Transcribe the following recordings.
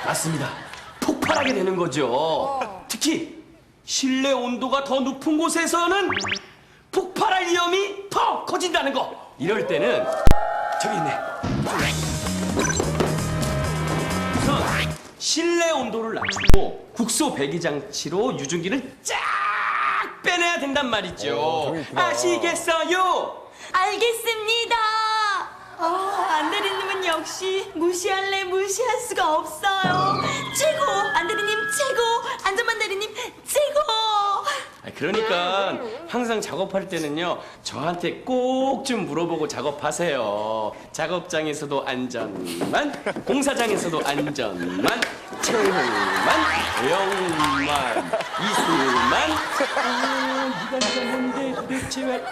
맞습니다. 폭발하게 되는 거죠. 특히 실내 온도가 더 높은 곳에서는 폭발할 위험이 더 커진다는 거. 이럴 때는 저기 있네. 우선 실내 온도를 낮추고 국소 배기 장치로 유증기를 쫙 빼내야 된단 말이죠. 아시겠어요? 알겠습니다. 안대리님은 역시 무시할 수가 없어요. 최고! 안대리님 최고! 안전만 대리님 최고! 그러니까 항상 작업할 때는요 저한테 꼭 좀 물어보고 작업하세요. 작업장에서도 안전만, 공사장에서도 안전만, 채용만, 영만, 이수만. 네가 뭔데 도대체 왜?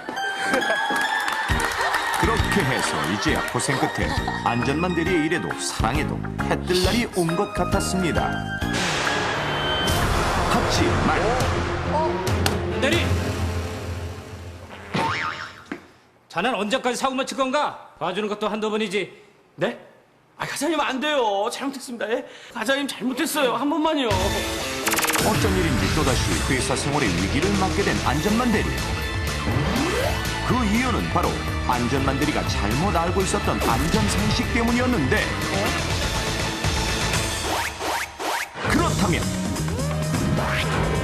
그렇게 해서 이제야 고생 끝에 안전만 대리의 일에도 사랑에도 해뜰 날이 온 것 같았습니다. 하지만 대리! 자넨 언제까지 사고만 칠 건가? 봐주는 것도 한두 번이지. 네? 과장님 안 돼요. 잘못했습니다. 예? 과장님 잘못했어요. 한 번만요. 어쩐 일인지 또다시 회사 생활의 위기를 맞게 된 안전만 대리. 그 이유는 바로 안전만 대리가 잘못 알고 있었던 안전상식 때문이었는데, 그렇다면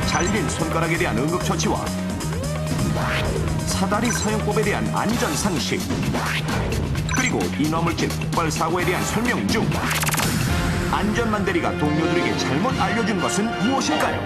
잘린 손가락에 대한 응급처치와 사다리 사용법에 대한 안전상식, 그리고 인화물질 폭발 사고에 대한 설명 중 안전만 대리가 동료들에게 잘못 알려준 것은 무엇일까요?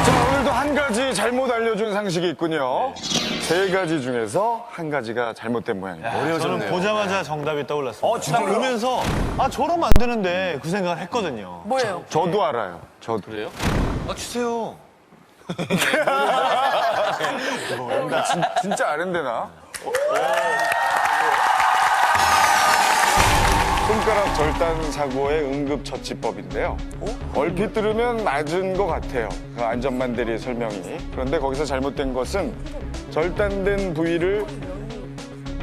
자, 오늘도 한 가지 잘못 알려준 상식이 있군요. 세 가지 중에서 한 가지가 잘못된 모양입니다. 저는 보자마자 정답이 떠올랐습니다. 진짜요? 딱 보면서 저러면 안 되는데 그 생각을 했거든요. 뭐예요? 저도 알아요. 저도. 그래요? 주세요. 나 진짜 아는데나? 손가락 절단 사고의 응급처치법인데요. 얼핏 들으면 맞은 것 같아요. 그 안전만 대리의 설명이. 그런데 거기서 잘못된 것은 절단된 부위를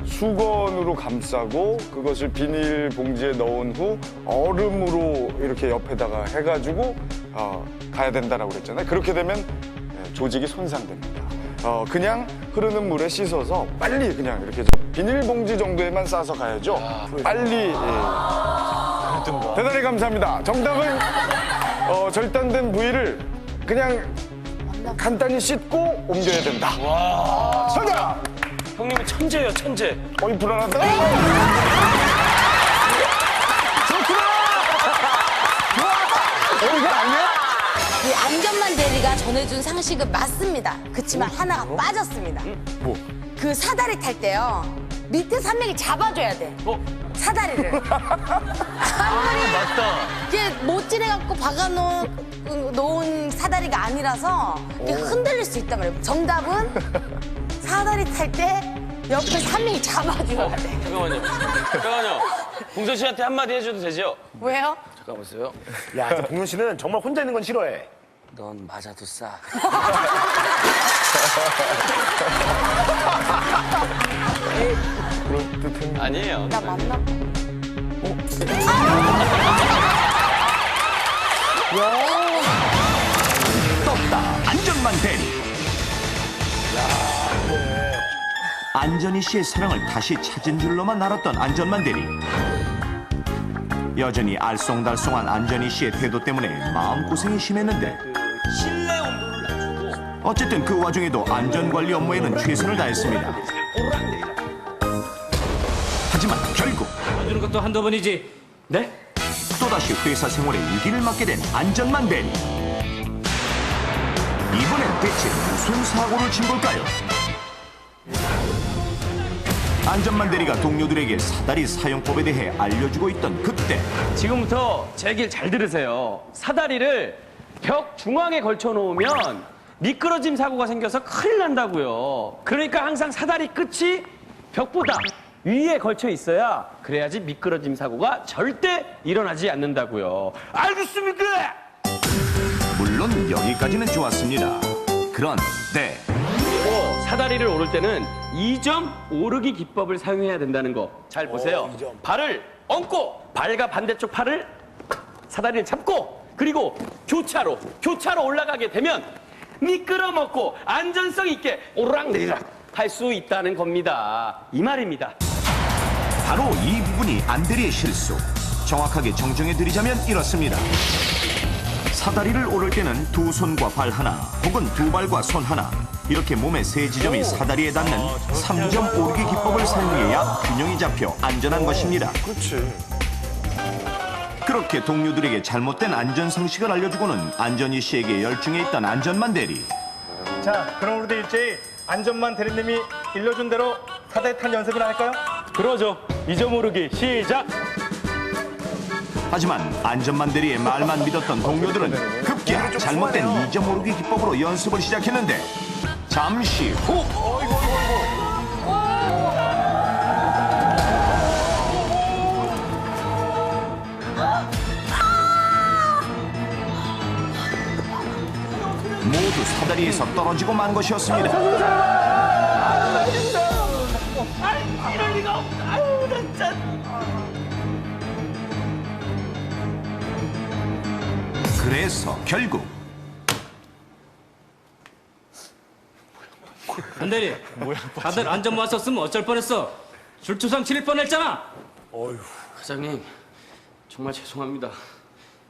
수건으로 감싸고 그것을 비닐 봉지에 넣은 후 얼음으로 이렇게 옆에다가 해가지고 가야 된다라고 그랬잖아요. 그렇게 되면 조직이 손상됩니다. 그냥 흐르는 물에 씻어서 빨리 그냥 이렇게 비닐봉지 정도에만 싸서 가야죠. 빨리. 대단히 감사합니다. 정답은 절단된 부위를 그냥 간단히 씻고 옮겨야 된다. 정답! 형님은 천재예요, 천재. 어이, 불안하다. 이거 아니야? 이 안전만 대리가 전해준 상식은 맞습니다. 그치만 하나가 빠졌습니다. 뭐? 그 사다리 탈 때요. 밑에 산맥이 잡아줘야 돼. 사다리를. 아무리 이게 못질해갖고 박아놓은 사다리가 아니라서 이게 흔들릴 수 있단 말이에요. 정답은 사다리 탈 때 옆에 산맥이 잡아줘야 돼. 잠깐만요. 봉선 씨한테 한마디 해줘도 되죠? 왜요? 잠깐 보세요. 야, 저 봉선 씨는 정말 혼자 있는 건 싫어해. 넌 맞아도 싸. 아니에요. 나 맞나? 떴다 안전만 대리. 안전희 씨의 사랑을 다시 찾은 줄로만 알았던 안전만 대리. 여전히 알쏭달쏭한 안전희 씨의 태도 때문에 마음고생이 심했는데, 실내 온도를 낮추고 어쨌든 그 와중에도 안전관리 업무에는 최선을 다했습니다. 하지만 결국 봐주는 것도 한두 번이지. 네? 또다시 회사 생활의 위기를 맞게 된 안전만 대리. 이번엔 대체 무슨 사고를 친 걸까요? 안전만 대리가 동료들에게 사다리 사용법에 대해 알려주고 있던 그때, 지금부터 제 얘기를 잘 들으세요. 사다리를 벽 중앙에 걸쳐 놓으면 미끄러짐 사고가 생겨서 큰일 난다고요. 그러니까 항상 사다리 끝이 벽보다 위에 걸쳐 있어야 그래야지 미끄러짐 사고가 절대 일어나지 않는다고요. 알겠습니까? 물론 여기까지는 좋았습니다. 그런데 그리고 사다리를 오를 때는 2점 오르기 기법을 사용해야 된다는 거 잘 보세요. 발을 얹고 발과 반대쪽 팔을 사다리를 잡고 그리고 교차로 올라가게 되면 미끄러 먹고 안전성 있게 오르락내리락 할 수 있다는 겁니다. 이 말입니다. 바로 이 부분이 안대리의 실수. 정확하게 정정해 드리자면 이렇습니다. 사다리를 오를 때는 두 손과 발 하나 혹은 두 발과 손 하나 이렇게 몸의 세 지점이 사다리에 닿는 3점 오르기 기법을 사용해야 균형이 잡혀 안전한 것입니다. 그렇지. 그렇게 동료들에게 잘못된 안전 상식을 알려주고는 안전희 씨에게 열중해 있던 안전만 대리. 자, 그럼 우리도 일제히 안전만 대리님이 일러준 대로 사다리 탄 연습이나 할까요? 그러죠. 2점 오르기 시작. 하지만 안전만 대리의 말만 믿었던 동료들은 급기야 잘못된 2점 오르기 기법으로 연습을 시작했는데 잠시 후 모두 사다리에서 떨어지고 만 것이었습니다. 이럴 리가 없다. 아유, 나 진짜. 그래서 결국 한대리, 다들 안전 모았었으면 어쩔 뻔했어. 줄투상 치릴 뻔했잖아. 과장님, 정말 죄송합니다.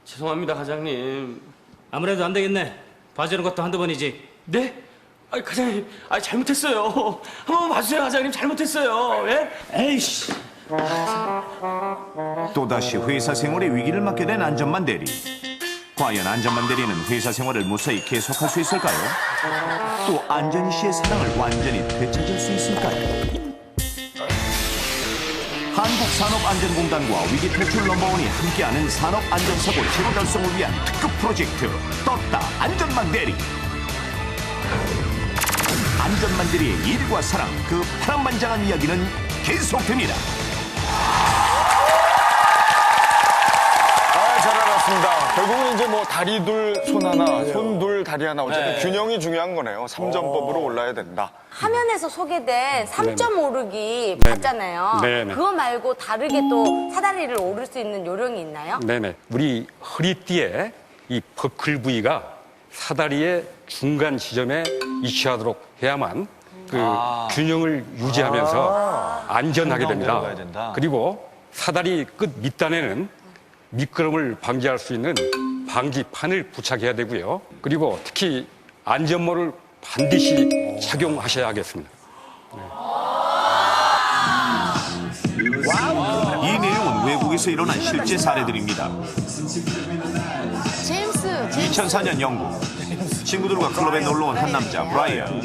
죄송합니다, 과장님. 아무래도 안 되겠네. 봐주는 것도 한두 번이지. 네? 아, 과장님, 잘못했어요. 한번 봐주세요, 과장님. 잘못했어요. 예? 에이씨. 또다시 회사 생활의 위기를 맞게 된 안전만 대리. 과연 안전만 대리는 회사 생활을 무사히 계속할 수 있을까요? 또 안전희 씨의 사랑을 완전히 되찾을 수 있을까요? 한국산업안전공단과 위기탈출 넘버원이 함께하는 산업안전사고 제로 달성을 위한 특급 프로젝트 떴다 안전만 대리. 안전만 대리의 일과 사랑, 그 파란만장한 이야기는 계속됩니다. 잘 알았습니다. 결국은 이제 뭐 다리 둘, 손 하나, 손 둘, 다리 하나. 어쨌든 균형이 중요한 거네요. 3점법으로 올라야 된다. 화면에서 소개된 3점 오르기 봤잖아요. 네네. 그거 말고 다르게 또 사다리를 오를 수 있는 요령이 있나요? 네네. 우리 허리띠에 이 버클 부위가 사다리의 중간 지점에 위치하도록 해야만 그 균형을 유지하면서 안전하게 됩니다. 들어가야 된다. 그리고 사다리 끝 밑단에는 미끄럼을 방지할 수 있는 방지판을 부착해야 되고요. 그리고 특히 안전모를 반드시 착용하셔야 하겠습니다. 이 내용은 외국에서 일어난 실제 사례들입니다. 제임스. 2004년 영국 친구들과 클럽에 놀러온 한 남자 브라이언.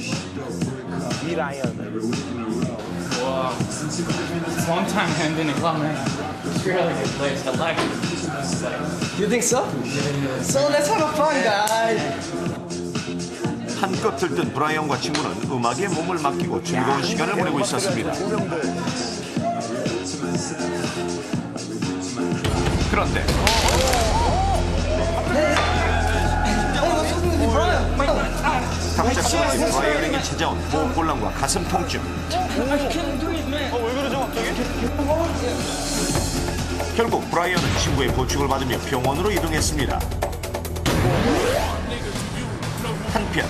Long time haven't been in club, man. It's a really good place. I like it. You think so? So let's have a fun, guys. 한껏 들뜬 브라이언과 친구는 음악에 몸을 맡기고 즐거운 시간을 보내고 있었습니다. 그런데 갑작스럽게 브라이언에게 찾아온 호흡곤란과 가슴 통증. 왜 그러죠, 갑자기? 결국 브라이언은 친구의 보충을 받으며 병원으로 이동했습니다. 한편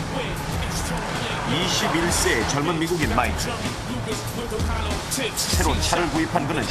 21세의 젊은 미국인 마이크. 새로 차를 구입한 그는